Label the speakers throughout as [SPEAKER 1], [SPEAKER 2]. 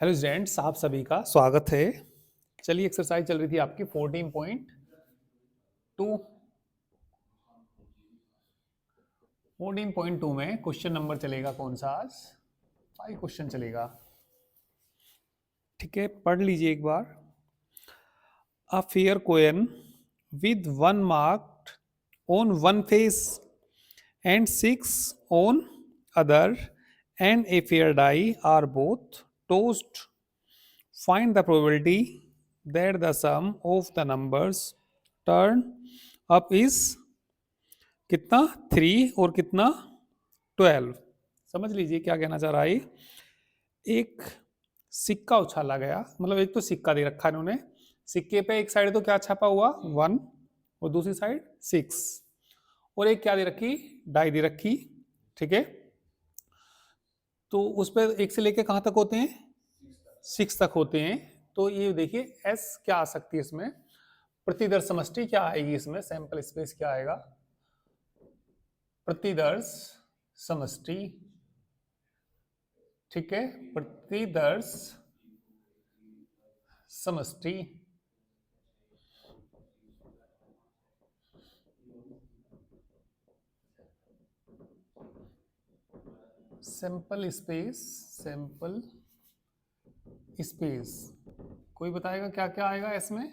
[SPEAKER 1] Hello students, आप सभी का स्वागत है। चलिए, एक्सरसाइज चल रही थी आपकी 14.2 में क्वेश्चन नंबर चलेगा कौन सा आज? 5 क्वेश्चन चलेगा। ठीक है, पढ़ लीजिए एक बार। A fair coin with one marked on one face and 6 on other and a fair die are both tossed. Find the probability that the sum of the numbers turn up is कितना 3 और कितना 12. समझ लीजिए क्या कहना चाह रहा है। एक सिक्का उछाला गया, मतलब एक तो सिक्का दे रखा इन्होंने। सिक्के पे एक साइड तो क्या छपा हुआ 1 और दूसरी साइड 6, और एक क्या दे रखी, डाई दे रखी। ठीक है, तो उस पर 1 से लेके कहां तक होते हैं, 6 तक होते हैं। तो ये देखिए एस क्या आ सकती है इसमें, प्रतिदर्श समष्टि क्या आएगी इसमें, सैंपल स्पेस क्या आएगा, प्रतिदर्श समष्टि। ठीक है, प्रतिदर्श समष्टि। सैंपल स्पेस, सैंपल स्पेस कोई बताएगा क्या क्या आएगा इसमें?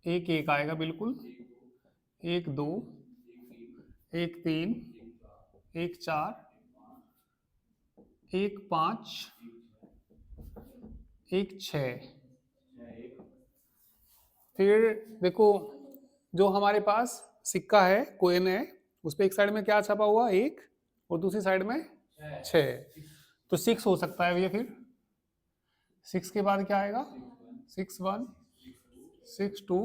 [SPEAKER 1] एक एक आएगा बिल्कुल, एक दो, एक तीन, एक चार, एक पांच, एक छ। फिर देखो, जो हमारे पास सिक्का है, कोइन है, उस पर एक साइड में क्या छपा हुआ, एक, और दूसरी साइड में 6। तो 6 हो सकता है भैया। फिर 6 के बाद क्या आएगा, 6 1, 6 2,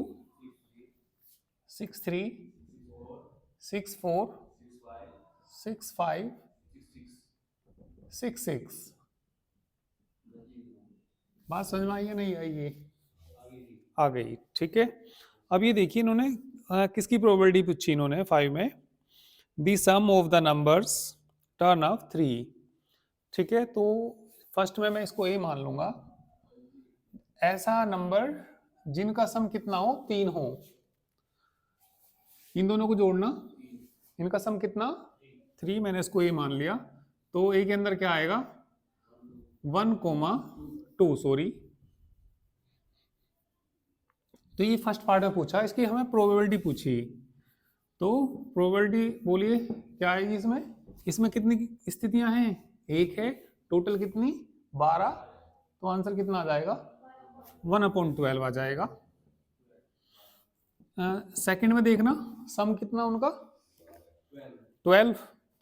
[SPEAKER 1] 6 3, 6 4, 6 5, 6 6। बात समझ में आई है नहीं आई? ये आ गई। ठीक है, अब ये देखिए इन्होंने किसकी प्रोबेबिलिटी पूछी इन्होंने 5 में, the sum of the numbers turn of 3। ठीक है, तो फर्स्ट में मैं इसको ए मान लूंगा, ऐसा नंबर जिनका सम कितना हो, 3 हो। इन दोनों को जोड़ना, इनका सम कितना, 3, मैंने इसको ए मान लिया। तो ए के अंदर क्या आएगा, 1,2, सॉरी। तो ये फर्स्ट पार्ट में पूछा, इसकी हमें प्रोबेबिलिटी पूछी। तो प्रोबेबिलिटी बोलिए क्या आएगी इसमें? इसमें कितनी स्थितियां हैं, एक है, टोटल कितनी 12। तो आंसर कितना आ जाएगा, 1/12 आ जाएगा। सेकंड में देखना, सम कितना उनका 12,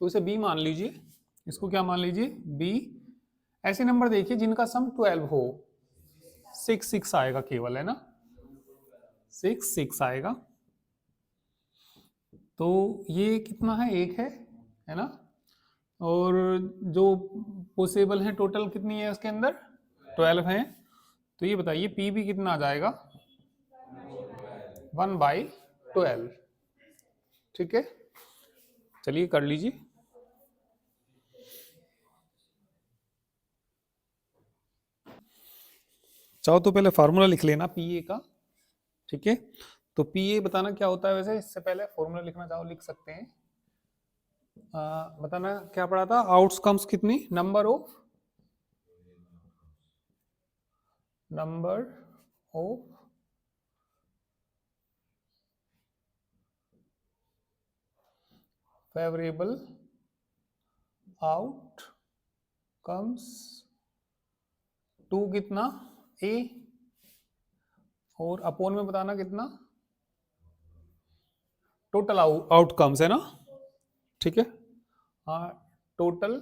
[SPEAKER 1] तो इसे बी मान लीजिए। इसको क्या मान लीजिए, बी। ऐसे नंबर देखिए जिनका सम 12 हो, 6 6 आएगा केवल, है ना, 6 6 आएगा। तो ये कितना है, एक है ना। और जो पॉसिबल है टोटल कितनी है उसके अंदर, 12 है। तो ये बताइए पी भी कितना आ जाएगा, 1/12। ठीक है, चलिए कर लीजिए। चाहो तो पहले फार्मूला लिख लेना पी ए का। ठीक है, तो पी ए बताना क्या होता है, वैसे इससे पहले फॉर्मूला लिखना चाहो लिख सकते हैं। बताना क्या पढ़ा था, आउटकम्स कितनी, number of favourable outcomes to कितना ए, और अपोन में बताना कितना, टोटल आउटकम्स, है ना। ठीक है, हाँ, टोटल,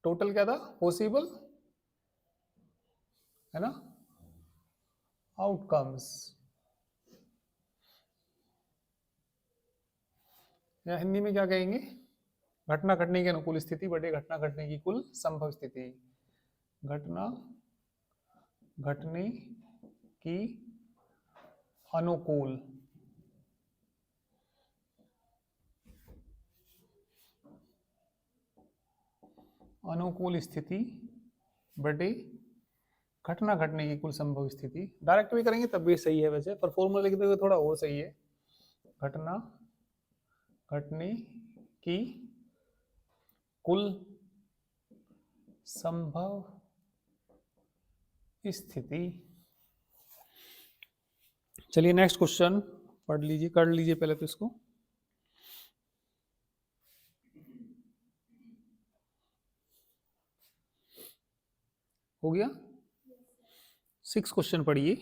[SPEAKER 1] टोटल क्या था, पॉसिबल, है ना, आउटकम्स, या हिंदी में क्या कहेंगे, घटना घटने की अनुकूल स्थिति बटे घटना घटने की कुल संभव स्थिति। घटना घटने की अनुकूल अनुकूल स्थिति बटे घटना घटने की कुल संभव स्थिति। डायरेक्ट भी करेंगे तब भी सही है वैसे, पर फॉर्मूला लिखते हुए थोड़ा और सही है। घटना घटने की कुल संभव स्थिति। चलिए नेक्स्ट क्वेश्चन पढ़ लीजिए, कर लीजिए पहले तो इसको। हो गया? 6 क्वेश्चन पढ़िए।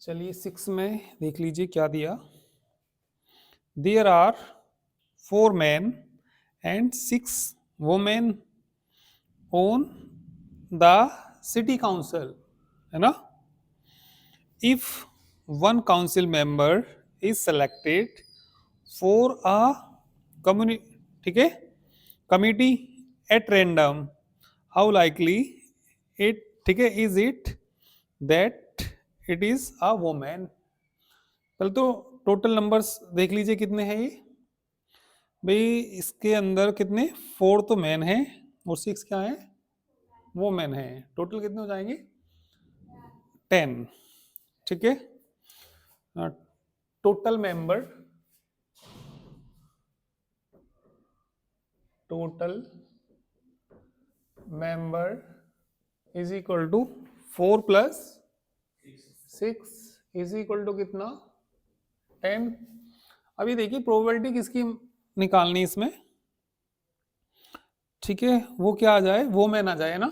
[SPEAKER 1] चलिए 6 में देख लीजिए क्या दिया। There are 4 men and 6 women on the city council, है ना? If one council member is selected for a community, ठीक है, committee at random, how likely it, ठीक है, is it that it is a woman? पहले तो total numbers देख लीजिए कितने हैं ये भाई। इसके अंदर कितने 4 तो मैन है और 6 क्या है, वोमेन है। टोटल कितने हो जाएंगे 10, ठीक है। Total member, total member is equal to 4 plus 6 is equal to कितना 10। अभी देखिए प्रोबेबिलिटी किसकी निकालनी इसमें, ठीक है, वो क्या आ जाए, वो मैन आ जाए ना।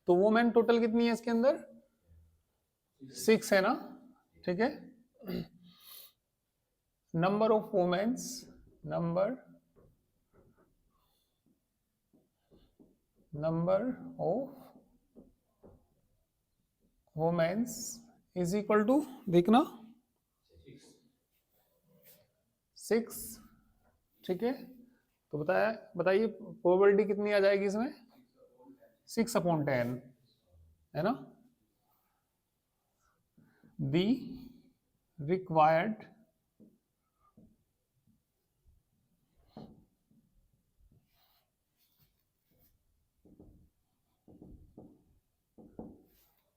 [SPEAKER 1] तो वो मैन टोटल कितनी है इसके अंदर 6 है ना, ठीक है। Number of womens, number of womens is equal to, देखना 6, ठीक है। तो बताइए प्रोबेबिलिटी कितनी आ जाएगी इसमें 6/10, है ना। दी रिक्वायर्ड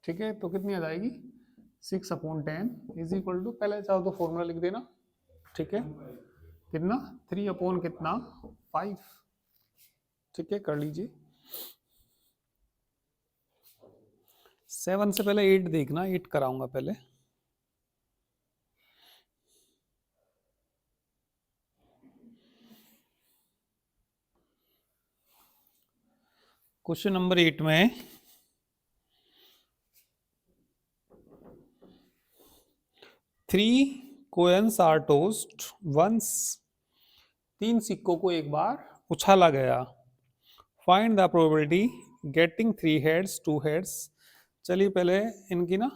[SPEAKER 1] ठीक है, तो कितनी आ जाएगी 6/10 इज इक्वल टू, पहले चाहो तो फॉर्मूला लिख देना, ठीक है, कितना 3 कितना 5, ठीक है, कर लीजिए। 7 से पहले 8 देखना, 8 कराऊंगा पहले। क्वेश्चन नंबर 8 में 3 coins are tossed once, 3 सिक्कों को एक बार उछाला गया। Find the probability getting 3 heads 2 heads। चलिए पहले इनकी ना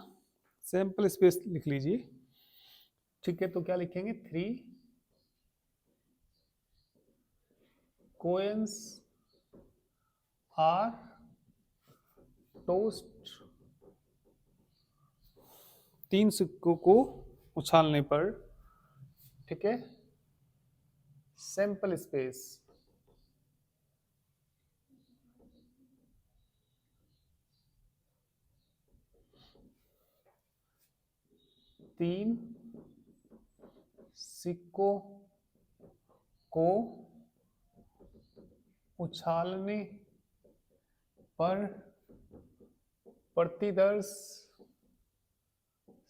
[SPEAKER 1] सैंपल स्पेस लिख लीजिए, ठीक है। तो क्या लिखेंगे 3 coins are tossed, 3 सिक्कों को उछालने पर, ठीक है, सैंपल स्पेस तीन सिक्कों को उछालने पर प्रतिदर्श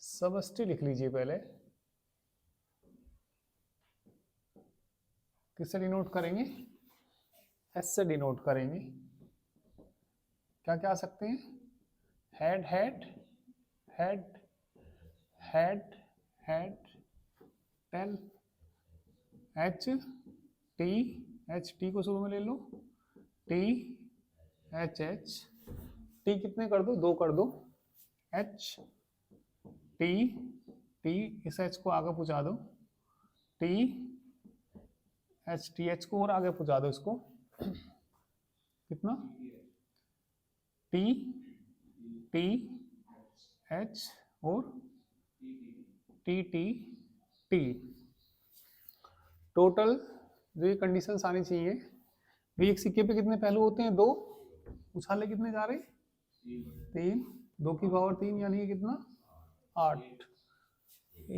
[SPEAKER 1] समष्टि लिख लीजिए पहले। किससे डिनोट करेंगे, एस से डिनोट करेंगे। क्या क्या आ सकते हैं, head head head head head, tail, H T, H T को शुरू में ले लो, टी एच एच, टी कितने कर दो 2 कर दो, एच टी टी, इस एच को आगे पहुंचा दो, टी एच टी, एच को और आगे पहुंचा दो इसको, कितना टी टी एच और टी टी टी, टोटल जो ये कंडीशंस आनी चाहिए, भाई एक सिक्के पे कितने पहलू होते हैं? 2। उछाले कितने जा रहे? 3। 2 की पावर 3 यानी कि कितना? 8।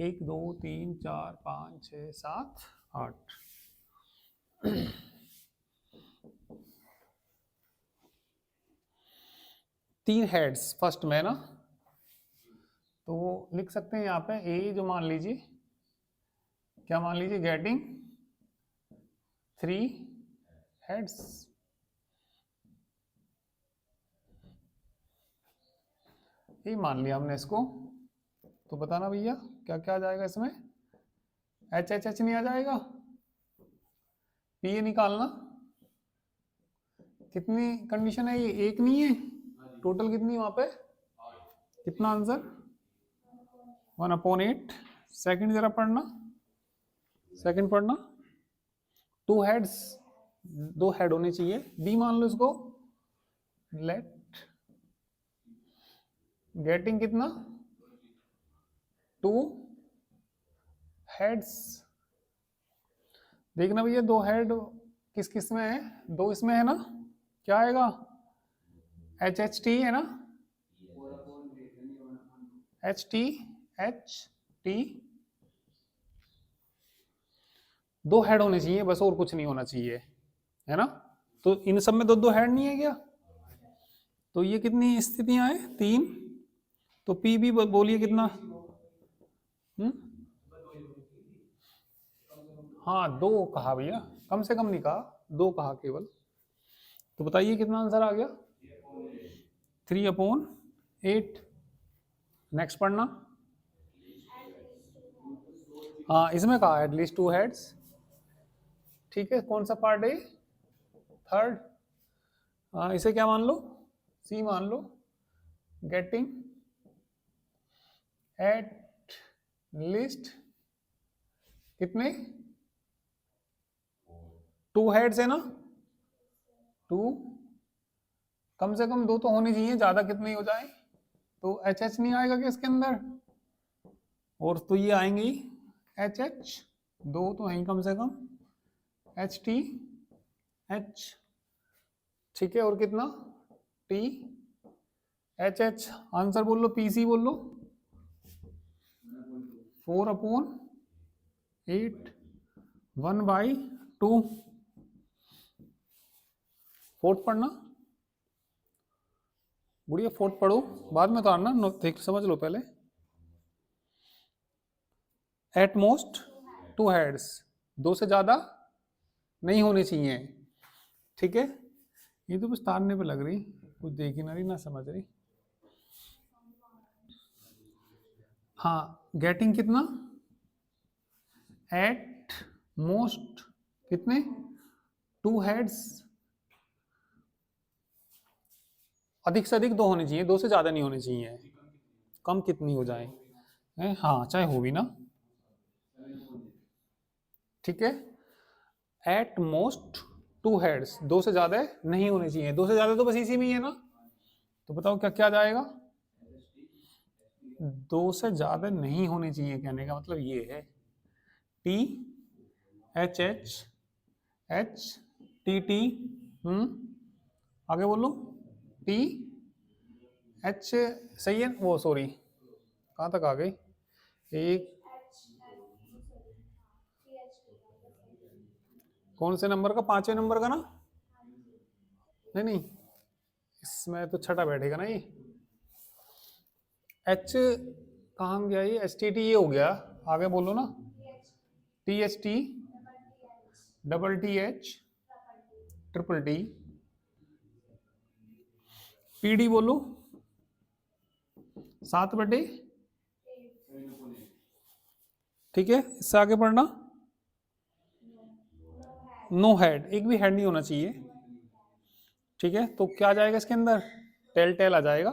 [SPEAKER 1] 1 2 3 4 5 6 7 8। तीन हेड्स फर्स्ट में ना, तो लिख सकते हैं यहाँ पे ए जो मान लीजिए, क्या मान लीजिए? Getting 3 heads. ये मान लिया हमने इसको, तो बताना भैया क्या क्या आ जाएगा इसमें? एच एच एच नहीं आ जाएगा? पी ए निकालना। कितनी कंडीशन है ये? एक नहीं है, टोटल कितनी वहां पे? कितना आंसर? 1/8। सेकंड जरा पढ़ना, सेकंड पढ़ना। 2 हेड्स, 2 हेड होने चाहिए। बी मान लो इसको, लेट गेटिंग कितना? 2 हेड्स। देखना भैया 2 हेड किस किस में है? 2 इसमें है ना, क्या आएगा? एच एच टी है ना, H T H T. 2 head होने चाहिए बस, और कुछ नहीं होना चाहिए, है ना? तो इन सब में 2 हेड नहीं है क्या? तो ये कितनी स्थितियां हैं? 3। तो पी भी बोलिए कितना? हाँ 2 कहा भैया, कम से कम नहीं कहा, 2 कहा केवल। तो बताइए कितना आंसर आ गया? 3/8। नेक्स्ट पढ़ना। हाँ इसमें कहा एटलीस्ट 2 हेड्स। ठीक है, कौन सा पार्ट है? थर्ड। हाँ इसे क्या मान लो? सी मान लो। गेटिंग एट लिस्ट कितने? 2 हेड्स है ना, 2। कम से कम 2 तो होनी चाहिए, ज्यादा कितनी हो जाए? तो एच एच नहीं आएगा क्या इसके अंदर? और तो ये आएंगे एच एच, 2 तो है कम से कम। एच टी एच, ठीक है, और कितना? T H H. आंसर बोल लो, पीसी बोल लो। 4/8, 1/2। फोर्थ पढ़ना बुढ़िया, फोर्थ पढ़ो, बाद में तो आना, देख समझ लो पहले। एट मोस्ट 2 हेड्स, 2 से ज्यादा नहीं होने चाहिए। ठीक है, ये तो बस तारने पे लग रही, कुछ देख ही ना रही, ना समझ रही। हाँ गेटिंग कितना? एट मोस्ट कितने? 2 हेड्स। अधिक से अधिक 2 होने चाहिए, 2 से ज्यादा नहीं होने चाहिए। कम कितनी हो जाए? हाँ चाहे हो भी ना। ठीक है, एट मोस्ट 2 हेड्स, 2 से ज्यादा नहीं होने चाहिए। 2 से ज्यादा तो बस इसी में ही है ना, तो बताओ क्या क्या जाएगा? 2 से ज्यादा नहीं होने चाहिए, कहने का मतलब ये है। T H H H T T, आगे बोलो। टी एच, सही है वो, सॉरी कहाँ तक आ गई? एक कौन से नंबर का? 5वें नंबर का ना? नहीं नहीं, इसमें तो छठा बैठेगा ना ये। एच कहाँ गया ये? एच टी टी ये हो गया, आगे बोलो ना। T H T, double T H, triple T, P D बोलो 7/। ठीक है, इससे आगे पढ़ना। नो हेड, एक भी हेड नहीं होना चाहिए। ठीक है, तो क्या आ जाएगा इसके अंदर? टेल टेल आ जाएगा।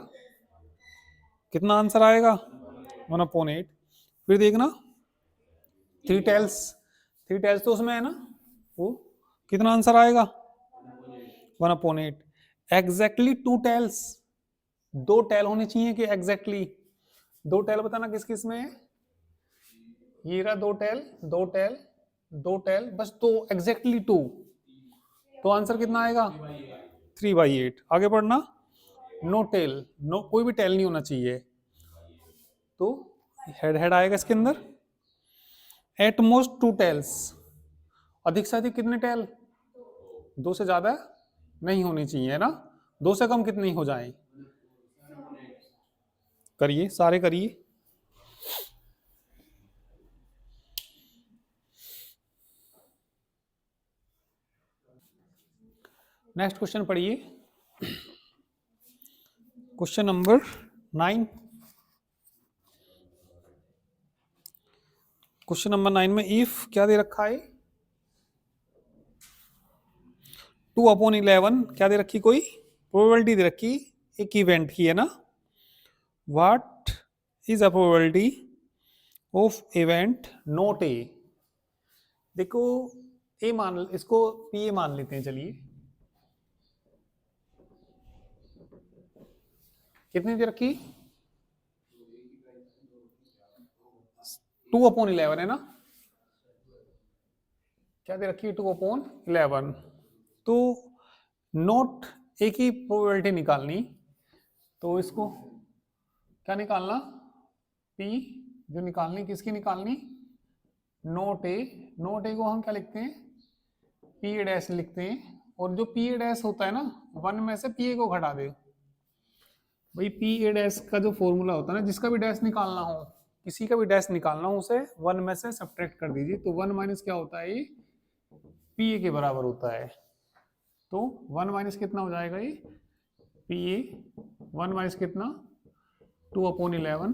[SPEAKER 1] कितना आंसर आएगा? 1/8। फिर देखना 3 टेल्स, 3 टेल्स तो उसमें है ना, वो कितना आंसर आएगा? 1/8। एग्जैक्टली 2 टेल्स, 2 टेल होने चाहिए कि एग्जैक्टली 2 टेल? बताना किस किस में है? ये रहा 2 टेल, 2 टेल, 2 टेल, बस तो एग्जैक्टली 2, तो आंसर कितना आएगा 3/8। आगे पढ़ना, नो टेल, नो कोई भी टेल नहीं होना चाहिए, तो हेड हेड आएगा इसके अंदर। एट मोस्ट 2 टेल्स, अधिक से अधिक कितने टेल, 2 से ज्यादा नहीं होनी चाहिए, है ना। 2 से कम कितनी हो जाए, करिए सारे करिए। नेक्स्ट क्वेश्चन पढ़िए, क्वेश्चन नंबर 9। क्वेश्चन नंबर 9 में इफ क्या दे रखा है, 2/11 क्या दे रखी, कोई प्रोबेबिलिटी दे रखी एक इवेंट की, है ना। What is a probability of event not A. देखो ए मान, इसको पी ए मान लेते हैं, चलिए कितनी दे रखी, 2/11 है ना, क्या दे रखी है 2/11। तो नोट ए की प्रोबेबिलिटी निकालनी, तो इसको क्या निकालना, पी, जो निकालनी किसकी निकालनी, नोट ए। नोट ए को हम क्या लिखते हैं, पी ए डैश लिखते हैं, और जो पी ए डैश होता है ना, 1 में से पी ए को घटा दे। भाई पी ए डैश का जो फॉर्मूला होता है ना, जिसका भी डैश निकालना हो, किसी का भी डैश निकालना हो, उसे 1 में से सब्ट्रैक्ट कर दीजिए, तो 1 माइनस क्या होता है, पी ए के बराबर होता है। तो 1 माइनस कितना हो जाएगा, ये पी ए, 1 माइनस कितना 2/11,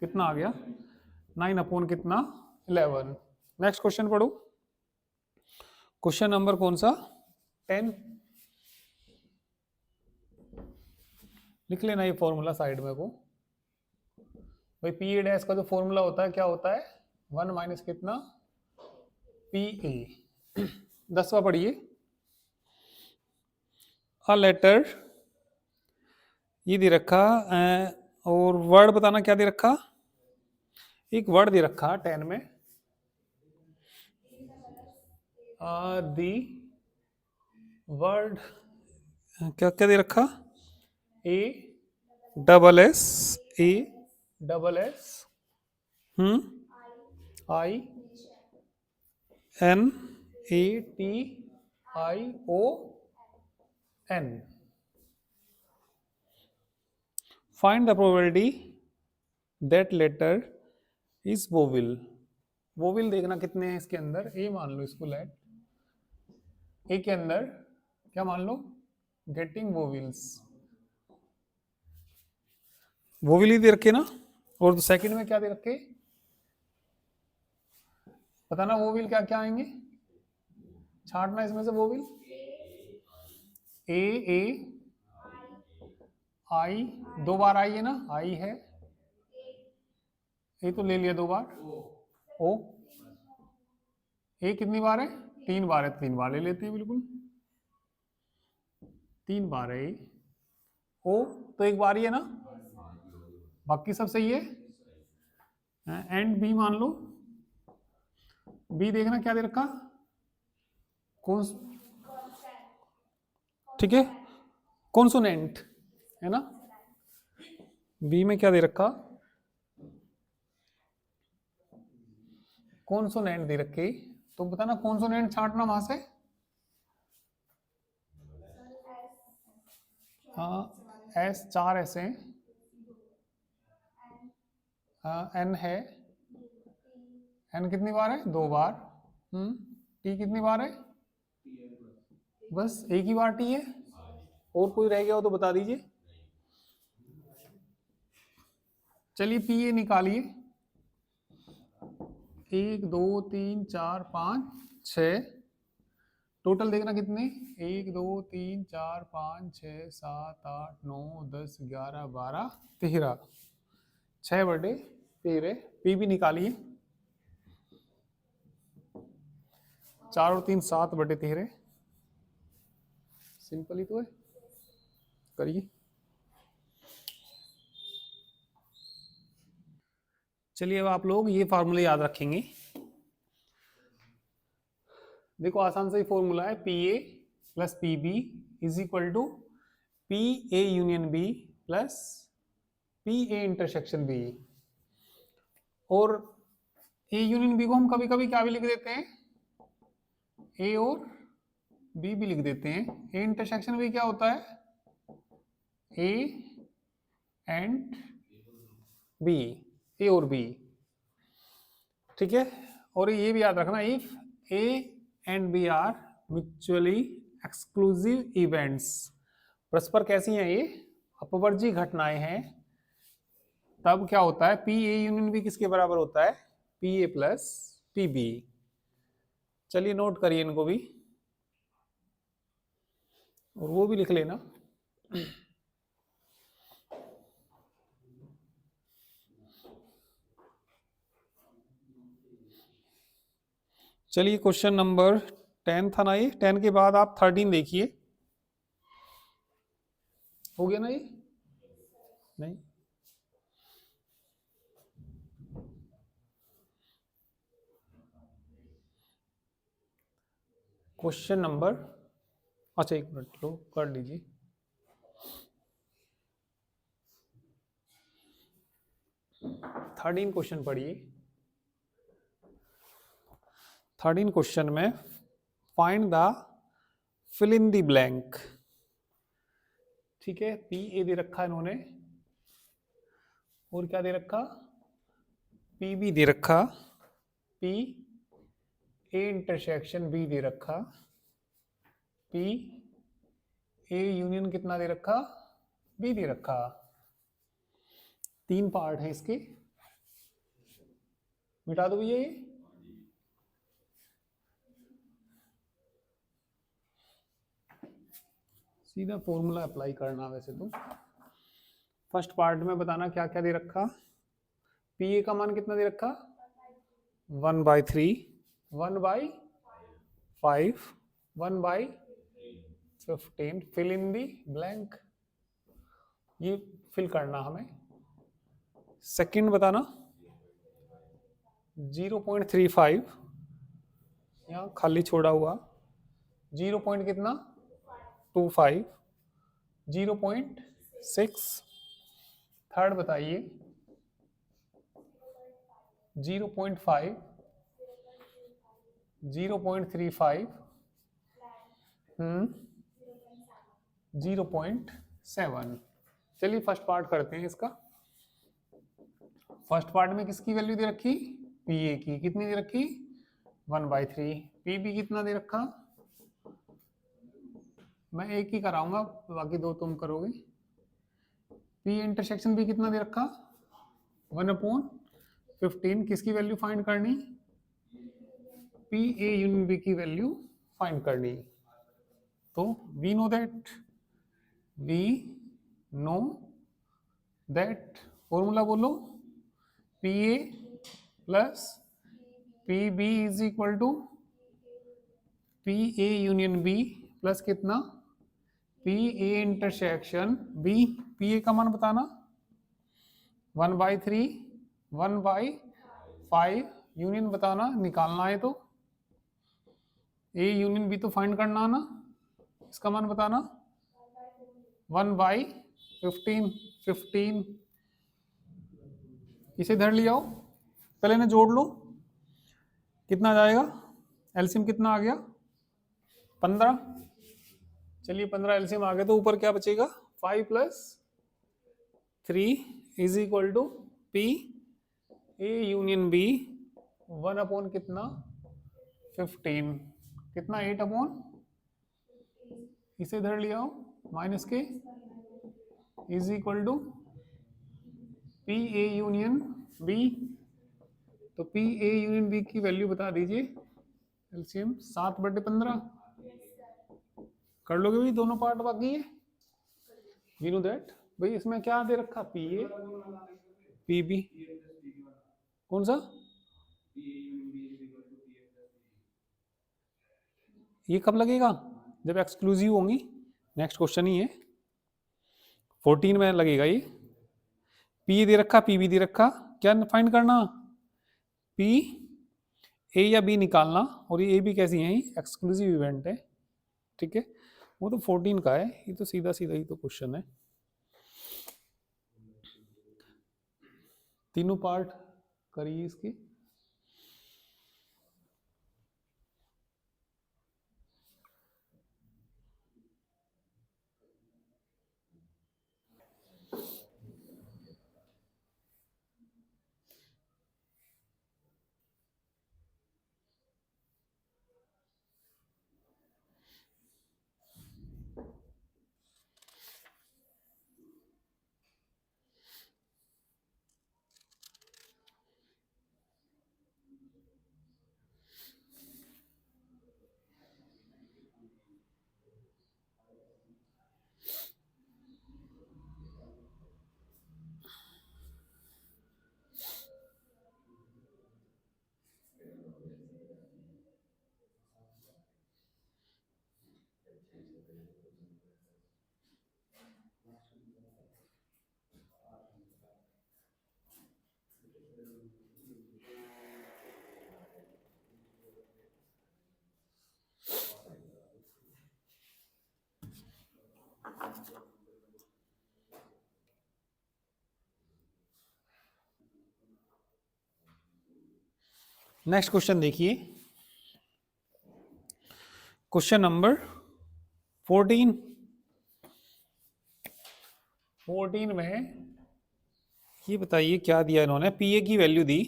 [SPEAKER 1] कितना आ गया 9 कितना 11। नेक्स्ट क्वेश्चन पढ़ो, क्वेश्चन नंबर कौन सा 10। लिख लेना ये फॉर्मूला साइड में को, भाई पी ए डैश का जो फॉर्मूला होता है क्या होता है, 1 माइनस कितना पी ए। 10वां पढ़िए, अ लेटर, ये दे रखा और वर्ड बताना क्या दे रखा, एक वर्ड दे रखा 10 में, दी वर्ड क्या क्या दे रखा, A double S, A double S, I N, A T I O N. Find the probability that letter is vowel. Vowel देखना कितने हैं इसके अंदर, ए मान लो इसको, लेट ए के अंदर क्या मान लो, गेटिंग वोविल्स, वोविल ही दे रखे ना, और सेकंड में क्या दे रखे, बताना वोविल क्या क्या आएंगे, छांटना इसमें से वोविल, ए आई, 2 बार आई है ना, आई है, ए तो ले लिया 2 बार, ओ, ए कितनी बार है 3 बार है, 3 बार ले लेते हैं बिल्कुल, 3 बार है ए, ओ तो 1 बार ही है ना, बाकी सब सही है। एंड बी मान लो, बी देखना क्या दे रखा, कौन, ठीक है कॉन्सोनेंट, है ना, बी में क्या दे रखा, कॉन्सोनेंट दे रखी, तो बताना कॉन्सोनेंट छांटना वहां से, एस 4 ऐसे हैं, एन है, एन कितनी बार है 2 बार, टी कितनी बार है, बस एक ही बार टी है, और कोई रह गया हो तो बता दीजिए। चलिए पी ए निकालिए, 1 2 3 4 5 6, टोटल देखना कितने, 1 2 3 4 5 6 7 8 9 10 11 12 13, 6/13, पी भी निकालिए, 4 और 3 7/13, सिंपल ही तो है, करिए। चलिए अब आप लोग ये फार्मूले याद रखेंगे, देखो आसान सा ही फॉर्मूला है, P A plus P B is equal to P A union B plus P A intersection B. और ए यूनियन बी को हम कभी कभी क्या भी लिख देते हैं, ए और बी भी लिख देते हैं। ए इंटरसेक्शन बी क्या होता है, ए एंड बी, ए और बी, ठीक है। और ये भी याद रखना, if A and B are mutually exclusive events, परस्पर कैसी हैं ये, अपवर्जी घटनाएं हैं, तब क्या होता है, पी ए यूनियन बी किसके बराबर होता है, P A plus P B. चलिए नोट करिए इनको भी, और वो भी लिख लेना। चलिए क्वेश्चन नंबर 10 था ना ये, 10 के बाद आप 13 देखिए। हो गया ना ये, नहीं क्वेश्चन नंबर, अच्छा एक मिनट लो कर लीजिए। थर्टीन क्वेश्चन पढ़िए। 13 क्वेश्चन में find the fill in the blank, ठीक है। पी ए दे रखा इन्होंने, और क्या दे रखा, पी बी दे रखा, पी ए इंटरसेक्शन बी दे रखा, पी ए यूनियन कितना दे रखा, बी दे रखा। 3 पार्ट है इसके, मिटा दो भैया ये। सीधा फॉर्मूला अप्लाई करना वैसे तो। फर्स्ट पार्ट में बताना क्या क्या दे रखा, पी ए का मान कितना दे रखा, 1/3, 1/5, 1/15, फिल इन दी ब्लैंक, ये फिल करना हमें। सेकंड बताना 0.35, यहाँ खाली छोड़ा हुआ, 0 पॉइंट कितना 25, 0.6। थर्ड बताइए 0.5, 0.35, 0.7। चलिए फर्स्ट पार्ट करते हैं इसका। फर्स्ट पार्ट में किसकी वैल्यू दे रखी, पी ए की कितनी दे रखी, 1/3, पी बी कितना दे रखा, मैं एक ही कराऊंगा बाकी 2 तुम करोगे। पी इंटरसेक्शन भी कितना दे रखा, 1/15, किसकी वैल्यू फाइंड करनी, पी ए यूनियन बी की वैल्यू फाइंड करनी। तो वी नो दैट फॉर्मूला बोलो, P A plus P B is equal to P A union B plus कितना, P A intersection B. P A का मान बताना 1/3, 1/5, union बताना, निकालना है तो ए यूनियन बी तो फाइंड करना ना, इसका मान बताना 1/15, 15। इसे इधर ले आओ, पहले ना जोड़ लो, कितना जाएगा, एलसीएम कितना आ गया 15। चलिए 15 एलसीएम आ गया, तो ऊपर क्या बचेगा, 5 + 3 is equal to P A union B 1/ कितना 15, कितना 8/, इसे इधर ले आओ माइनस के, is equal to P A union B. तो पी ए यूनियन बी की वैल्यू बता दीजिए, एलसीएम 7/15 कर लोगे भाई, दोनों पार्ट बाकी है। वी नो दैट, भाई इसमें क्या दे रखा, पी ए पी बी, कौन सा, ये कब लगेगा, जब एक्सक्लूसिव होंगी, नेक्स्ट क्वेश्चन ही है 14 में लगेगा ये। पी दे रखा, पी बी दे रखा, क्या फाइंड करना, पी ए या बी निकालना, और ये ए बी कैसी है, एक्सक्लूसिव इवेंट है, ठीक है। वो तो 14 का है, ये तो सीधा सीधा ही तो क्वेश्चन है। तीनों पार्ट करिए इसकी। नेक्स्ट क्वेश्चन देखिए, क्वेश्चन नंबर 14। 14 में ये बताइए क्या दिया इन्होंने, पी ए की वैल्यू दी,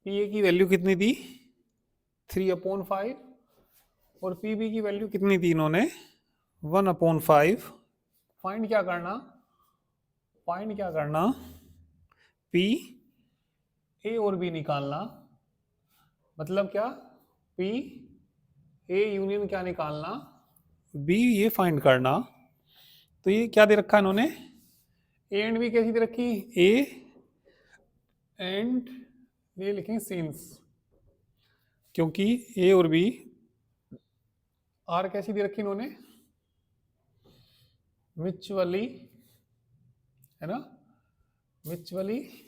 [SPEAKER 1] पी ए की वैल्यू कितनी दी 3/5, और पी बी की वैल्यू कितनी दी इन्होंने 1/5। फाइंड क्या करना, फाइंड क्या करना, पी ए और बी निकालना, मतलब क्या, पी ए यूनियन क्या निकालना, बी ये फाइंड करना। तो ये क्या दे रखा है इन्होंने, ए एंड बी कैसी दे रखी, ए एंड ये लिखेंगे सीन्स, क्योंकि ए और बी आर कैसी दे रखी इन्होंने, म्यूचुअली, है ना, mutually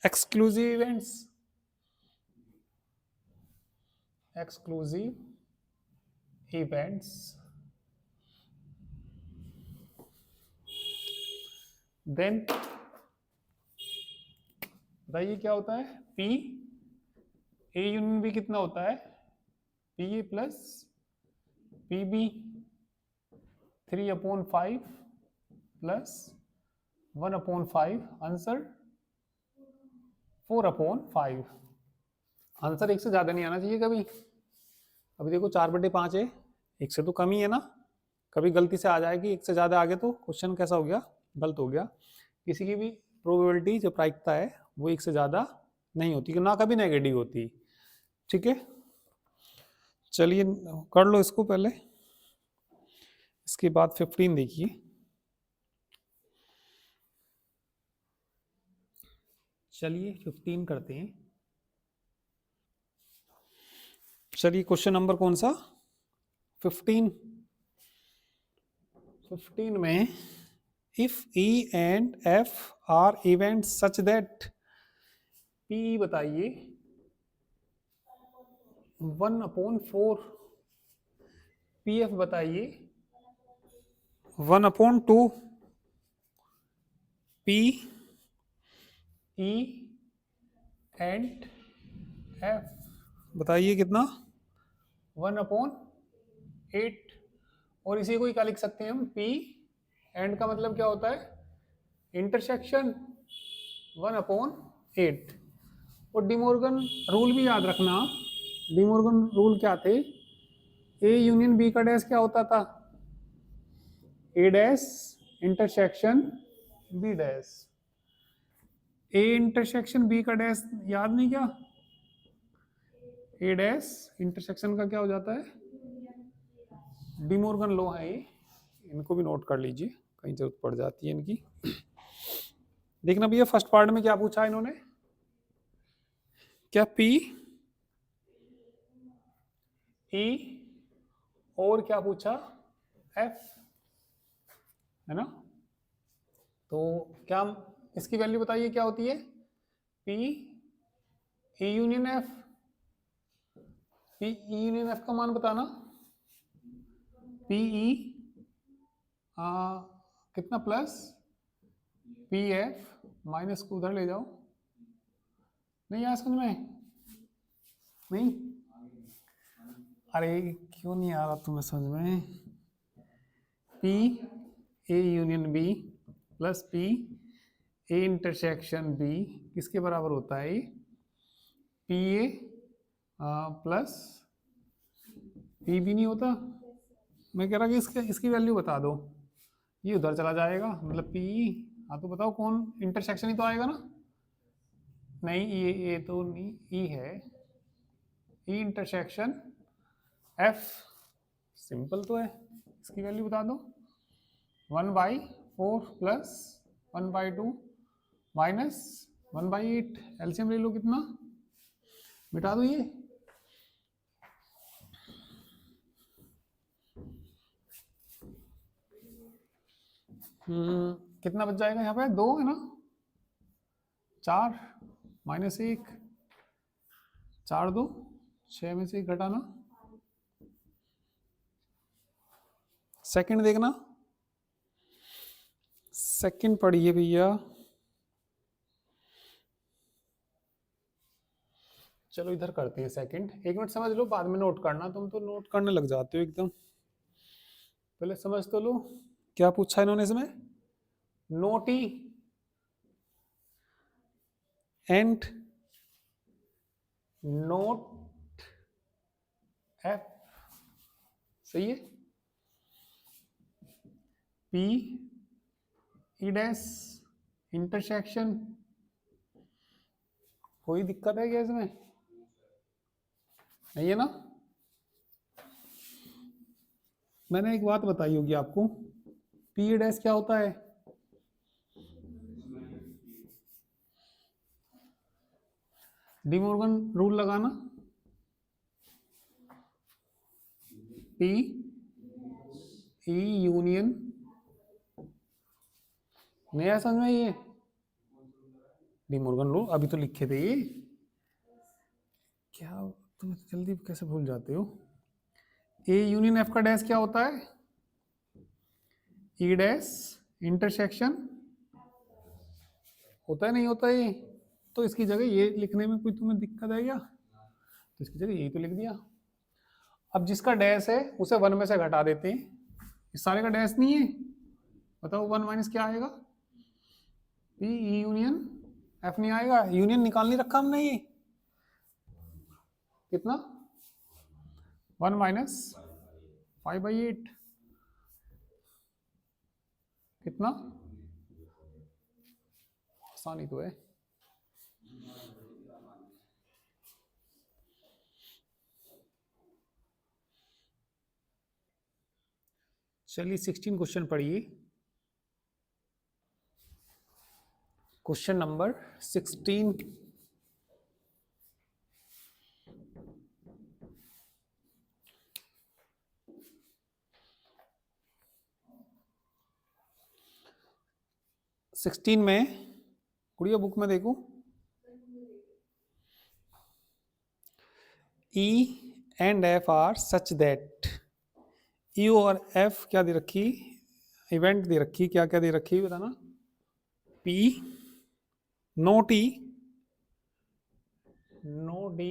[SPEAKER 1] exclusive events, exclusive events. Then बताइए क्या होता है, पी ए यूनियन बी कितना होता है, P A plus P B 3/5 plus 1/5, answer 4/5। Answer एक से ज्यादा नहीं आना चाहिए कभी। अभी देखो 4/5 है, एक से तो कम ही है ना, कभी गलती से आ जाएगी एक से ज्यादा आगे तो क्वेश्चन कैसा हो गया, गलत हो गया। किसी की भी प्रोबेबिलिटी जो प्रायिकता है वो एक से ज्यादा नहीं होती, ना कभी नेगेटिव होती, ठीक है। चलिए कर लो इसको पहले, इसके बाद 15 देखिए। चलिए 15 करते हैं। चलिए क्वेश्चन नंबर कौन सा, 15। 15 में if E and F R event such that, P बताइए 1/4, पी एफ बताइए 1/2, पी ई एंड एफ बताइए कितना 1/8। और इसी को ही क्या लिख सकते हैं हम, पी एंड का मतलब क्या होता है, इंटरसेक्शन 1/8। और डिमोर्गन रूल भी याद रखना, डिमोर्गन रूल क्या थे, ए यूनियन बी का डैश क्या होता था, A dash intersection B dash. A intersection B का डैश याद नहीं क्या, ए डैश इंटरसेक्शन का क्या हो जाता है, डिमोर्गन लॉ है ये, इनको भी नोट कर लीजिए, कहीं जरूरत पड़ जाती है इनकी। देखना भैया फर्स्ट पार्ट में क्या पूछा इन्होंने, क्या पी ई और क्या पूछा एफ, है ना। तो क्या इसकी वैल्यू बताइए क्या होती है, P A union F, P union F का मान बताना, पीई कितना प्लस पी एफ माइनस को उधर ले जाओ, नहीं आ समझ में? नहीं, अरे क्यों नहीं आ रहा तुम्हें समझ में? P A union B plus P A intersection B किसके बराबर होता है? P A plus P B नहीं होता? मैं कह रहा कि इसकी वैल्यू बता दो, ये उधर चला जाएगा, मतलब पी। हाँ तो बताओ कौन इंटरसेक्शन ही तो आएगा ना? नहीं ये तो नहीं, ई है, ई इंटरसेक्शन एफ, सिंपल तो है। इसकी वैल्यू बता दो, 1/4 प्लस 1/2 माइनस 1/8, एलसीएम ले लो, कितना मिटा दो ये। कितना बच जाएगा यहाँ पे? 2 है ना, 4 माइनस 1, 4 2 6 में से 1 घटाना, सेकंड देखना, सेकंड पढ़िए भैया। चलो इधर करते हैं सेकंड, 1 मिनट समझ लो, बाद में नोट करना, तुम तो नोट करने लग जाते हो एकदम, पहले समझ तो लो क्या पूछा इन्होंने इसमें। नोटी एंड नोट एफ, सही है। पी ई डैश इंटरसेक्शन, कोई दिक्कत है क्या इसमें? नहीं है ना? मैंने एक बात बताई होगी आपको, पी ई डैश क्या होता है? डी मॉर्गन रूल लगाना, पी ई यूनियन, नया समझ में ये डी मॉर्गन रूल, अभी तो लिखे थे ये, क्या तुम जल्दी कैसे भूल जाते हो? ए यूनियन एफ का डैश क्या होता है? ई डैश इंटरसेक्शन होता है, नहीं होता ये? तो इसकी जगह ये लिखने में कोई तुम्हें दिक्कत है क्या? तो इसकी जगह यही तो लिख दिया। अब जिसका डैश है उसे 1 में से घटा देते हैं, इस सारे का डैश नहीं है, बताओ 1 माइनस क्या आएगा? पी ई यूनियन एफ नहीं आएगा, यूनियन निकाल नहीं रखा हमने, ये कितना 1 माइनस 5/8, कितना आसानी तो है। चलिए 16 क्वेश्चन पढ़िए, क्वेश्चन नंबर 16। सिक्सटीन में गुड़िया बुक में देखो, E and F are such that, E और F क्या दे रखी? इवेंट दे रखी, क्या क्या दे रखी बताना? P no T no D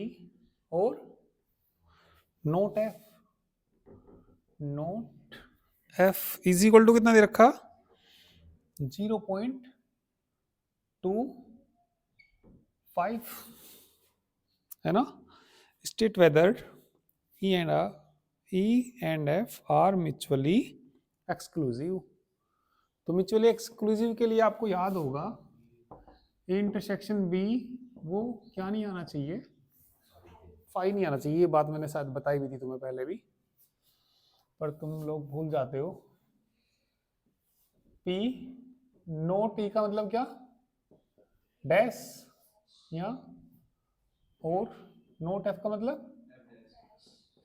[SPEAKER 1] और not F, not F is equal to कितना दे रखा? 0.25 है ना? State whether E and F are mutually exclusive. तो म्यूचुअली एक्सक्लूसिव के लिए आपको याद होगा ए इंटरसेक्शन बी, वो क्या नहीं आना चाहिए? फाई नहीं आना चाहिए, ये बात मैंने शायद बताई भी थी तुम्हें पहले भी, पर तुम लोग भूल जाते हो। पी नो टी का मतलब क्या? डैश या और, नोट एफ का मतलब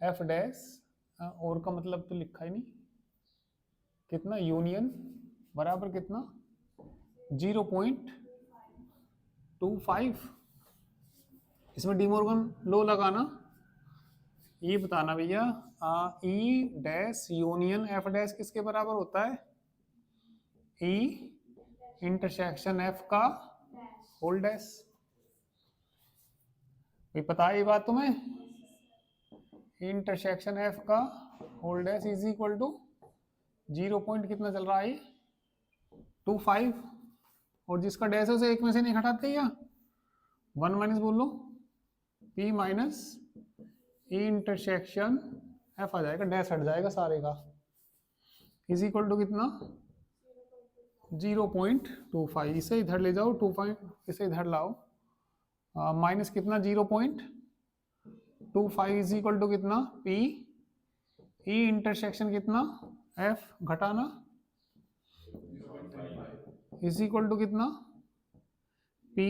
[SPEAKER 1] एफ डैश, और का मतलब तो लिखा ही नहीं, कितना यूनियन बराबर कितना 0.25, इसमें डिमोर्गन लो लगाना, ये बताना भैया E dash union F dash किसके बराबर होता है? ई इंटरसेक्शन एफ का होल डैश। ये पता है ये बात तुम्हें? इंटरसेक्शन एफ का whole dash is equal to 0 point कितना चल रहा है? 25। और जिसका डैश है उसे एक में से नहीं घटाते या 1 माइनस बोल लो P minus E intersection F आ जाएगा, डैश हट जाएगा सारे का, इज इक्वल टू कितना? 0.25। इसे इधर ले जाओ, 2 इसे इधर लाओ, माइनस कितना 0.25 इज इक्वल टू कितना? पी ई इंटरसेक्शन कितना? एफ घटाना इज इक्वल टू कितना? P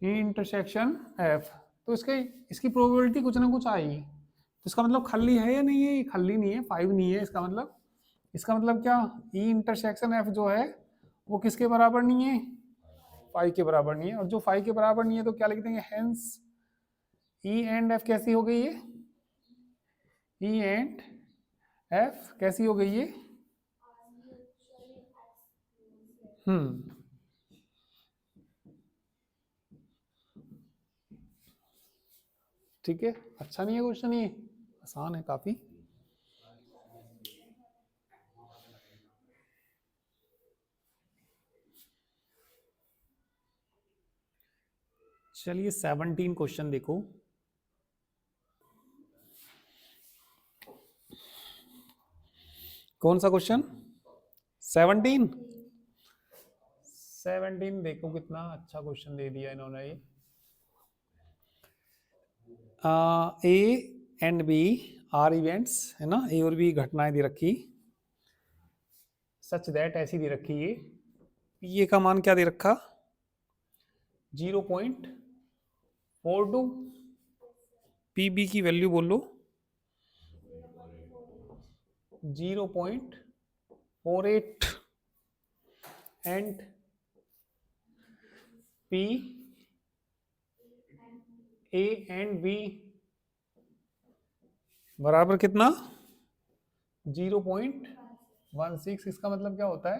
[SPEAKER 1] E intersection F. तो इसकी प्रोबेबिलिटी कुछ ना कुछ आई, तो इसका मतलब खाली है या नहीं है? ये खाली नहीं है, 5 नहीं है। इसका मतलब क्या? ई इंटरसेक्शन एफ जो है वो किसके बराबर नहीं है? 5 के बराबर नहीं है। और जो 5 के बराबर नहीं है तो क्या लिख देंगे? हेंस ई एंड एफ कैसी हो गई है? ई एंड एफ कैसी हो गई है? ठीक है, अच्छा नहीं है क्वेश्चन, ये आसान है काफी। चलिए 17 क्वेश्चन देखो। कौन सा क्वेश्चन? 17। 17 देखो कितना अच्छा क्वेश्चन दे दिया इन्होंने। A and B are events, है ना, ए और बी घटनाएं दे रखी, सच दैट ऐसी दे रखी है। ये का मान क्या दे रखा? 0.42। पी बी की वैल्यू बोलो 0.48 and P A and B बराबर कितना? 0.16। इसका मतलब क्या होता है?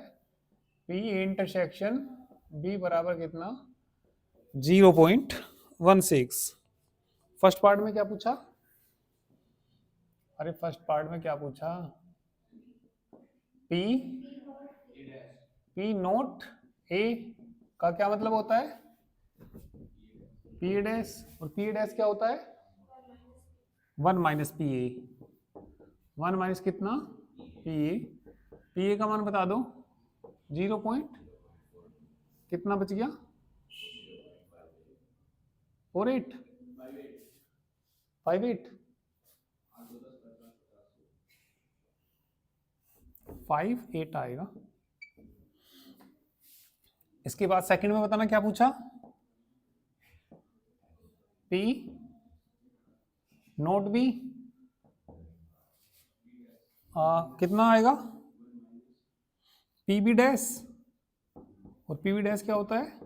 [SPEAKER 1] पी इंटरसेक्शन बी बराबर कितना? 0.16। फर्स्ट पार्ट में क्या पूछा? अरे फर्स्ट पार्ट में क्या पूछा? पी नोट ए का क्या मतलब होता है? P dash. और पी डैश क्या होता है? 1 माइनस पी ए। 1 माइनस कितना? P A. पी ए का मान बता दो। 0 पॉइंट कितना बच गया? 48 58 58 आएगा। इसके बाद सेकंड में बताना क्या पूछा? पी नोट बी कितना आएगा? P B dash. और पी बी डैश क्या होता है?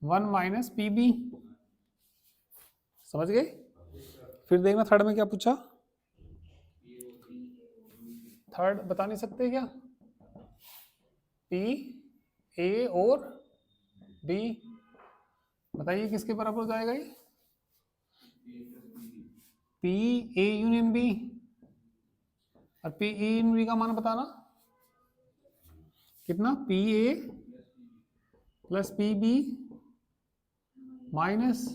[SPEAKER 1] 1 माइनस पी बी। समझ गए? फिर देखना थर्ड में क्या पूछा? थर्ड बता नहीं सकते क्या? पी ए और बी, बताइए किसके बराबर हो जाएगा ये? P A union B. और पी ए यूनियन बी का मान बताना कितना? P A plus P B minus,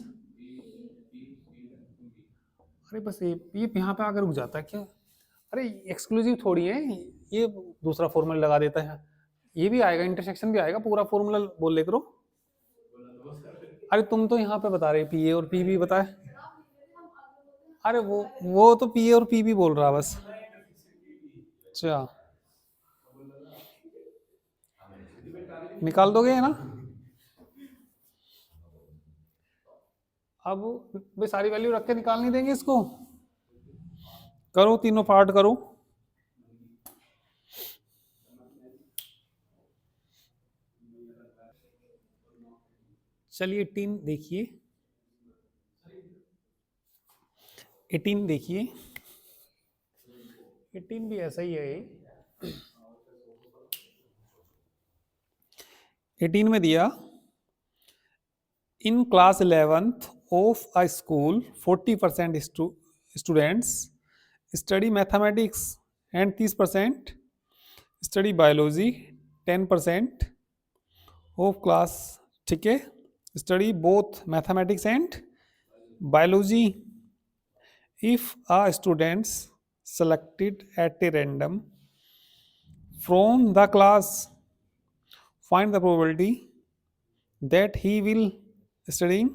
[SPEAKER 1] अरे बस ये यहाँ पे आकर रुक जाता है क्या? अरे एक्सक्लूसिव थोड़ी है ये, दूसरा फॉर्मूला लगा देता है। ये भी आएगा, इंटरसेक्शन भी आएगा, पूरा फॉर्मूला बोल ले करो। अरे तुम तो यहाँ पे बता रहे पी ए और पी बी बताए। अरे वो तो पी ए और पी बी बोल रहा बस। अच्छा निकाल दोगे है ना? अब वे सारी वैल्यू रख के निकाल नहीं देंगे इसको। करो तीनों पार्ट करो। चलिए 18 देखिए। 18 देखिए, 18 भी ऐसा ही है ये। 18 में दिया, in class 11th of a school 40% students study mathematics and 30% study biology, 10% of class, ठीक है, study both mathematics and biology. If a student selected at a random from the class, find the probability that he will studying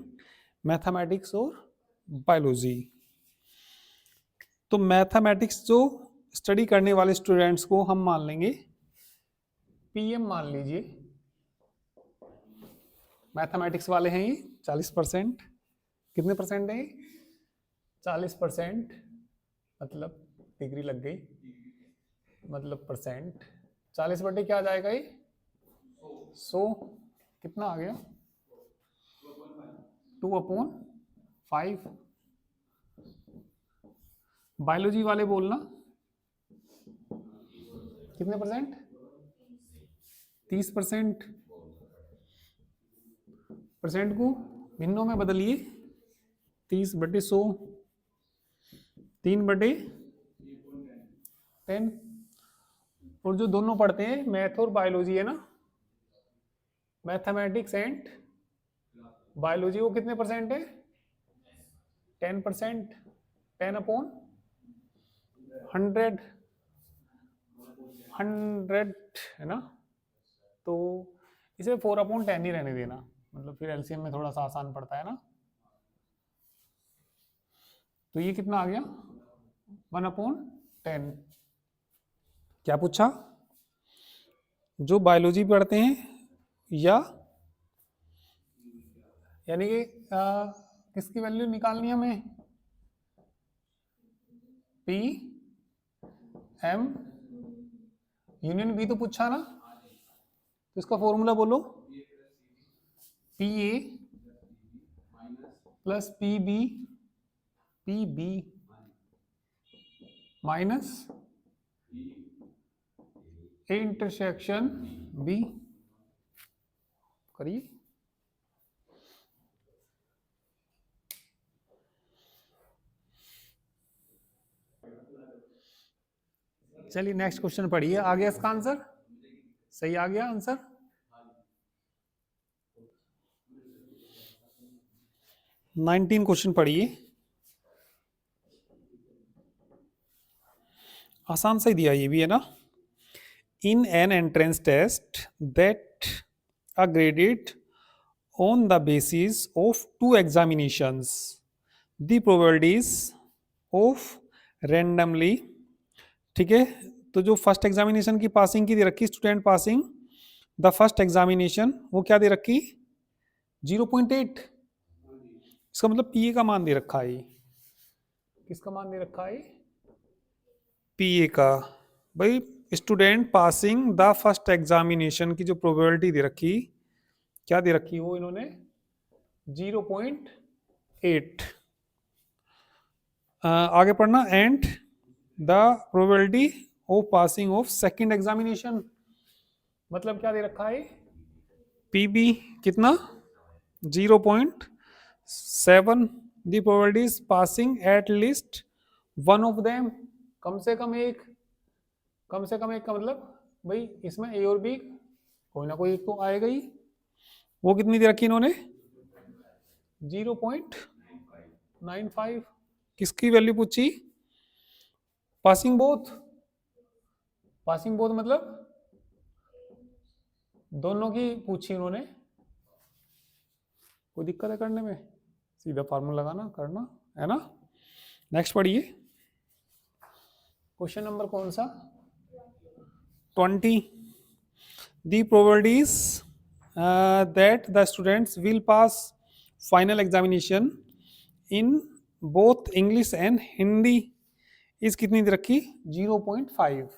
[SPEAKER 1] mathematics और biology. तो mathematics जो study करने वाले students को हम मान लेंगे पीएम, मान लीजिए मैथमेटिक्स वाले हैं ये 40%। कितने परसेंट है ये? 40%, मतलब डिग्री लग गई, मतलब परसेंट। 40 बटे क्या आ जाएगा ये? 100। कितना आ गया? 2/5। बायोलॉजी वाले बोलना कितने परसेंट? 30%। परसेंट को भिन्नों में बदलिए, 30/100, 3/10। और जो दोनों पढ़ते हैं मैथ और बायोलॉजी है ना, मैथमेटिक्स एंड बायोलॉजी, वो कितने परसेंट है? 10%। 10/100, 100 है ना। तो इसे 4/10 ही रहने देना, मतलब फिर एलसीएम में थोड़ा सा आसान पड़ता है ना। तो ये कितना आ गया? 1/10। क्या पूछा? जो बायोलॉजी पढ़ते हैं या यानी कि किसकी वैल्यू निकालनी है हमें? पी एम यूनियन बी तो पूछा ना, तो इसका फॉर्मूला बोलो। P A plus P B minus A intersection B. करिए। चलिए नेक्स्ट क्वेश्चन पढ़िए। आ गया इसका आंसर? सही आ गया आंसर? नाइनटीन क्वेश्चन पढ़िए, आसान से ही दिया ये भी है ना। In an entrance test that are graded on the basis of 2 examinations, the probabilities of randomly, ठीक है। तो जो फर्स्ट एग्जामिनेशन की पासिंग की दे रखी, student passing the first examination, वो क्या दे रखी? 0.8। इसका मतलब पीए का मान दे रखा है। किसका मान दे रखा है? पीए का। भाई student passing the first examination की जो प्रोबेबिलिटी दे रखी, क्या दे रखी? वो इन्होंने 0.8। आगे पढ़ना। And the probability of passing of second examination, मतलब क्या दे रखा है? पीबी कितना? 0.7। The probabilities passing at least one of them, कम से कम एक। कम से कम एक का मतलब भाई इसमें ए और बी कोई ना कोई एक तो आएगा ही। वो कितनी दे रखी इन्होंने? 0.95। किसकी वैल्यू पूछी? Passing both. पासिंग बोथ मतलब दोनों की पूछी उन्होंने। कोई दिक्कत है करने में? सीधा फार्मूला लगाना करना है ना। नेक्स्ट पढ़िए। क्वेश्चन नंबर कौन सा? 20। The probabilities that the students will pass final examination in both English and Hindi इस कितनी दे रखी? 0.5।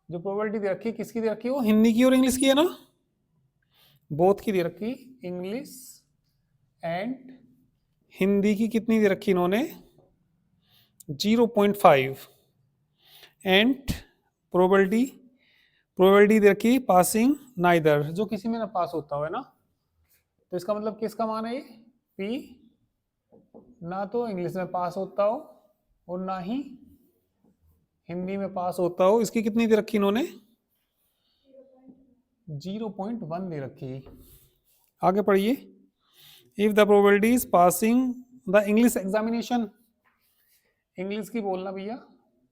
[SPEAKER 1] जो प्रोबेबिलिटी दे रखी किसकी दे रखी? वो हिंदी की और इंग्लिश की है ना। बोथ की दे रखी, इंग्लिश एंड हिंदी की कितनी दे रखी इन्होंने? 0.5 एंड प्रोबेबिलिटी प्रोबेबिलिटी दे रखी पासिंग नाइदर, जो किसी में ना पास होता हो, है ना। तो इसका मतलब किसका मान है ये? पी ना तो इंग्लिश में पास होता हो और ना ही हिंदी में पास होता हो। इसकी कितनी दे रखी इन्होंने? 0.1 दे रखी। आगे पढ़िए। If the probability is passing the English examination, English की बोलना भैया,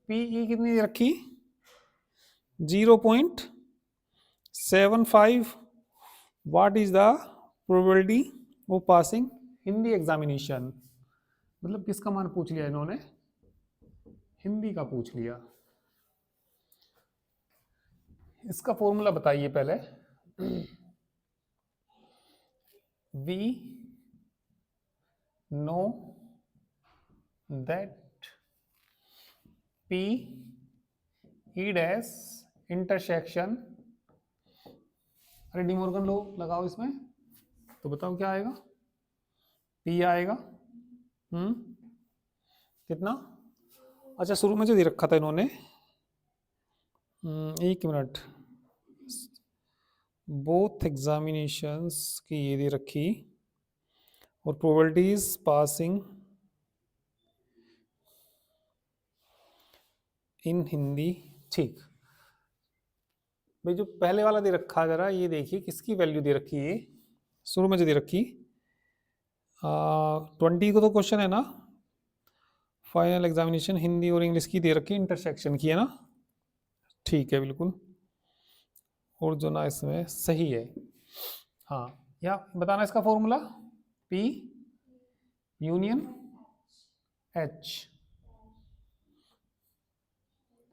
[SPEAKER 1] पीई कितनी दे रखी? 0.75। What is the probability of passing Hindi examination? मतलब किसका मान पूछ लिया इन्होंने? हिंदी का पूछ लिया। इसका फॉर्मूला बताइए पहले। We know that P E dash intersection, अरे डिमोर्गन लो लगाओ इसमें, तो बताओ क्या आएगा? पी आएगा कितना? अच्छा शुरू में जो दे रखा था इन्होंने, एक मिनट, बोथ एग्जामिनेशंस की ये दे रखी और प्रोबेबिलिटीज पासिंग इन हिंदी। ठीक भाई, जो पहले वाला दे रखा जरा ये देखिए किसकी वैल्यू दे रखी है। शुरू में जो दे रखी 20 को तो क्वेश्चन है ना, फाइनल एग्जामिनेशन हिंदी और इंग्लिश की दे रखी, इंटरसेक्शन की, है ना। ठीक है बिल्कुल, और जो ना इसमें सही है। हाँ, या बताना इसका फॉर्मूला, पी यूनियन एच,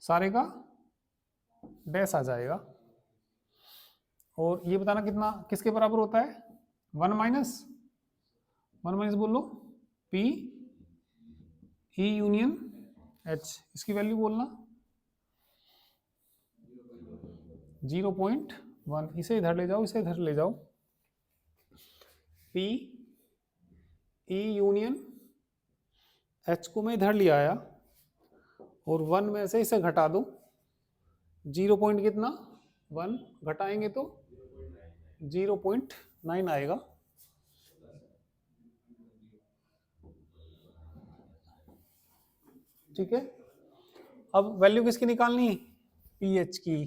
[SPEAKER 1] सारे का डैश आ जाएगा। और ये बताना कितना किसके बराबर होता है? 1 माइनस 1 माइनस बोलो, पी ई यूनियन एच, इसकी वैल्यू बोलना 0.1। इसे इधर ले जाओ, इसे इधर ले जाओ। पी ई यूनियन एच को मैं इधर ले आया और 1 में से इसे घटा दो, 0 पॉइंट कितना 1 घटाएंगे तो 0.9 आएगा। ठीक है, अब वैल्यू किसकी निकालनी? पी एच की।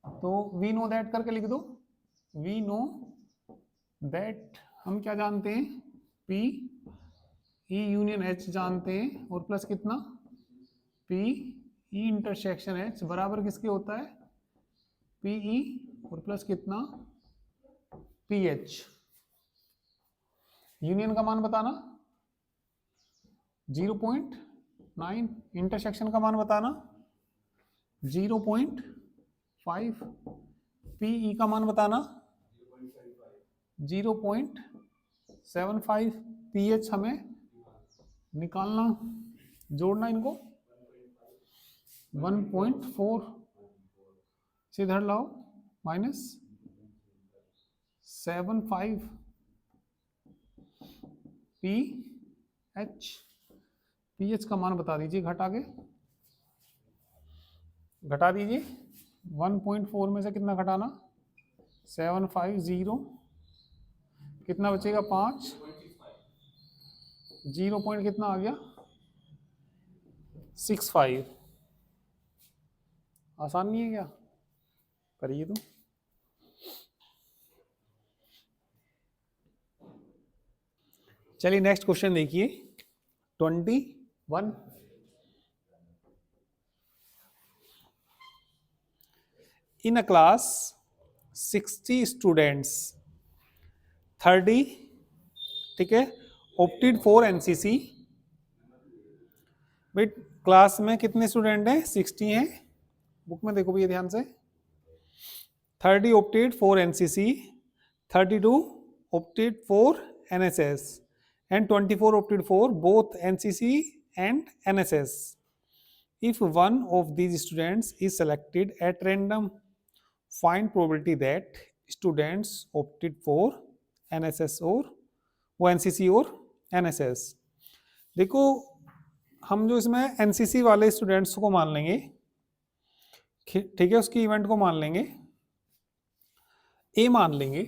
[SPEAKER 1] तो वी नो दैट करके लिख दो, वी नो दैट हम क्या जानते हैं? पी ई यूनियन एच जानते हैं, और प्लस कितना? पी ई इंटरसेक्शन एच बराबर किसके होता है? पी ई और प्लस कितना? P H. यूनियन का मान बताना 0.9, इंटरसेक्शन का मान बताना 0.5, पीई का मान बताना 0.75, पीएच हमें निकालना, जोड़ना इनको 1.4 से इधर लाओ, माइनस 75 पी एच। पीएच का मान बता दीजिए, घटा दीजिए 1.4 में से कितना घटाना? 750, कितना बचेगा? 5, 0 पॉइंट कितना आ गया? 65। आसान नहीं है क्या? करिए तो। चलिए नेक्स्ट क्वेश्चन देखिए 21। इन अ क्लास 60 स्टूडेंट्स, 30, ठीक है, ऑप्टेड फॉर एनसीसी। भाई क्लास में कितने स्टूडेंट हैं? 60 हैं। बुक में देखो भैया ध्यान से। 30 opted for NCC, 32 opted for NSS, and 24 opted for both NCC and NSS. If one of these students is selected at random, find probability that students opted for NSS or वो NCC और NSS। देखो हम जो इसमें NCC वाले students को मान लेंगे, ठीक है, उसकी इवेंट को मान लेंगे, ए मान लेंगे,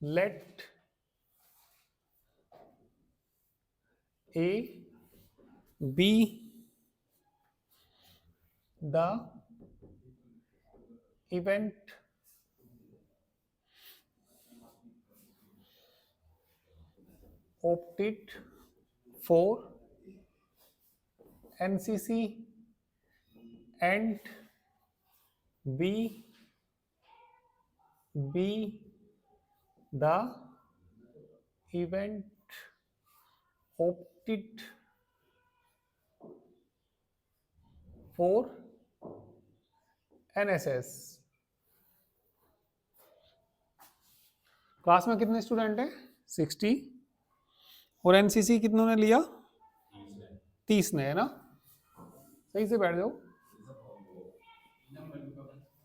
[SPEAKER 1] let A be the event opted for NCC and B the event opted for NSS। Class में कितने स्टूडेंट हैं? 60। और एनसीसी कितनों ने लिया? 30 ने, है ना? सही से बैठ जाओ।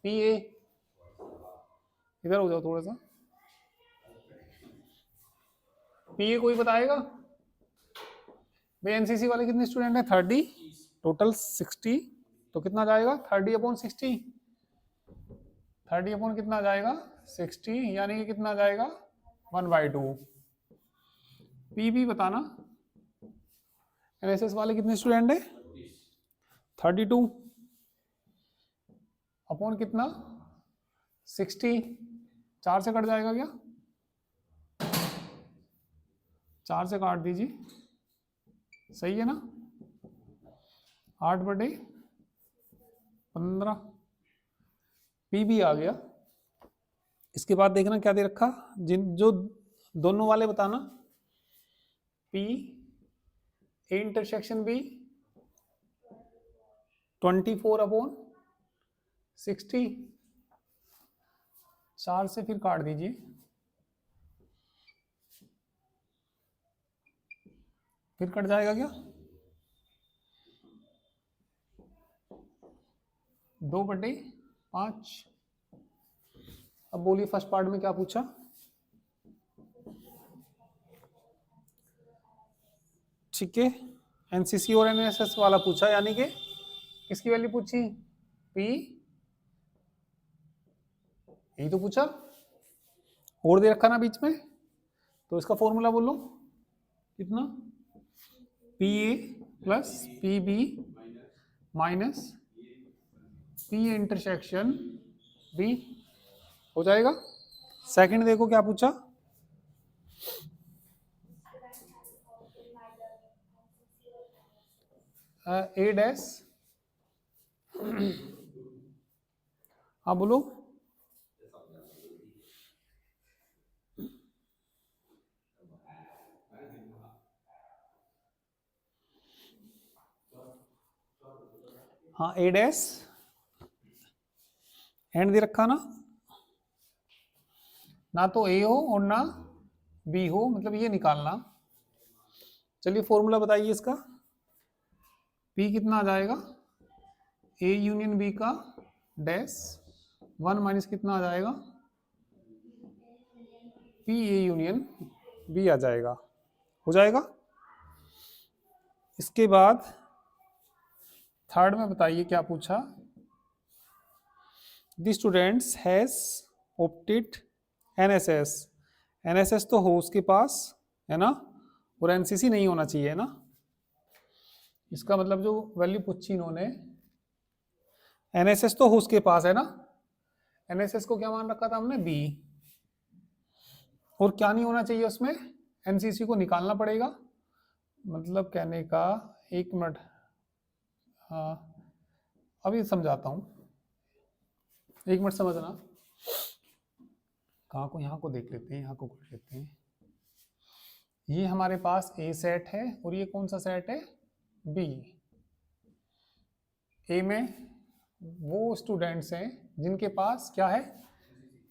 [SPEAKER 1] पीए इधर हो जाओ थोड़ा सा। पीए कोई बताएगा भाई? एनसीसी वाले कितने स्टूडेंट हैं? 30, टोटल 60, तो कितना जाएगा? 30/60। 30 कितना जाएगा? 60, यानी कि कितना जाएगा? 1/2। पीबी बताना, एनएसएस वाले कितने स्टूडेंट हैं? 32 अपॉन कितना? 60। 4 से कट जाएगा क्या? 4 से काट दीजिए, सही है ना? 8/15 पीबी आ गया। इसके बाद देखना क्या दे रखा, जो दोनों वाले बताना। P A intersection B 24/60। 4 से फिर काट दीजिए, फिर कट जाएगा क्या? 2/5। अब बोलिए फर्स्ट पार्ट में क्या पूछा? ठीक है, एनसीसी और एनएसएस वाला पूछा, यानी कि किसकी वैल्यू पूछी? पी, यही तो पूछा, और दे रखा ना बीच में, तो इसका फॉर्मूला बोलो कितना? P A plus P B minus P intersection B हो जाएगा। सेकंड देखो क्या पूछा? ए डैश, हाँ बोलो। हाँ ए डैश, एंड दे रखा ना तो ए हो और ना बी हो, मतलब ये निकालना। चलिए फॉर्मूला बताइए इसका। पी कितना आ जाएगा? ए यूनियन बी का डैश 1 माइनस कितना आ जाएगा? पी ए यूनियन बी आ जाएगा, हो जाएगा। इसके बाद थर्ड में बताइए क्या पूछा? The students has opted NSS. NSS तो हो उसके पास, है ना, और एनसीसी नहीं होना चाहिए, है ना? इसका मतलब जो वैल्यू पूछी इन्होंने, एनएसएस तो हो उसके पास, है ना? एनएसएस को क्या मान रखा था हमने? बी। और क्या नहीं होना चाहिए उसमें? एनसीसी को निकालना पड़ेगा। मतलब कहने का, एक मिनट, हाँ अभी समझाता हूँ, एक मिनट समझना। कहाँ को, यहाँ को देख लेते हैं, यहाँ को कर लेते हैं। ये हमारे पास ए सेट है और ये कौन सा सेट है? बी। ए में वो स्टूडेंट्स हैं जिनके पास क्या है?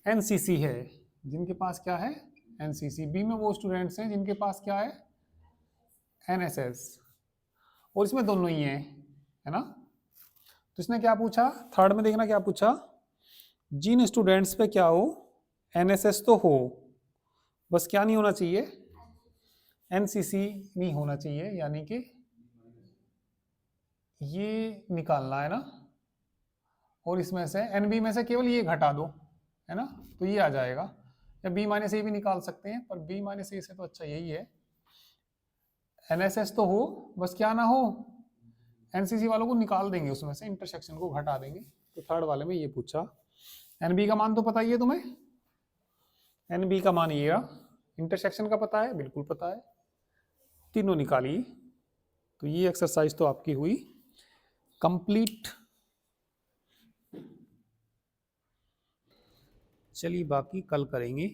[SPEAKER 1] एनसीसी है, जिनके पास क्या है? एनसीसी। बी में वो स्टूडेंट्स हैं जिनके पास क्या है? एनएसएस। और इसमें दोनों ही हैं, है ना? तो इसने क्या पूछा? थर्ड में देखना क्या पूछा? जिन स्टूडेंट्स पे क्या हो? एनएसएस तो हो, बस क्या नहीं होना चाहिए? एनसीसी नहीं होना चाहिए, यानी कि ये निकालना है ना, और इसमें से एन बी में से केवल ये घटा दो, है ना, तो ये आ जाएगा। या बी माइनस ए भी निकाल सकते हैं, पर बी माइनस ए से तो अच्छा यही है। एनएसएस तो हो, बस क्या ना हो, एनसीसी वालों को निकाल देंगे उसमें से, इंटरसेक्शन को घटा देंगे। तो थर्ड वाले में ये पूछा। एनबी का मान तो पता ही है तुम्हें, एनबी का मान ये रहा, इंटरसेक्शन का पता है, बिल्कुल पता है, तीनों निकालिए। तो ये एक्सरसाइज तो आपकी हुई कंप्लीट। चलिए बाकी कल करेंगे।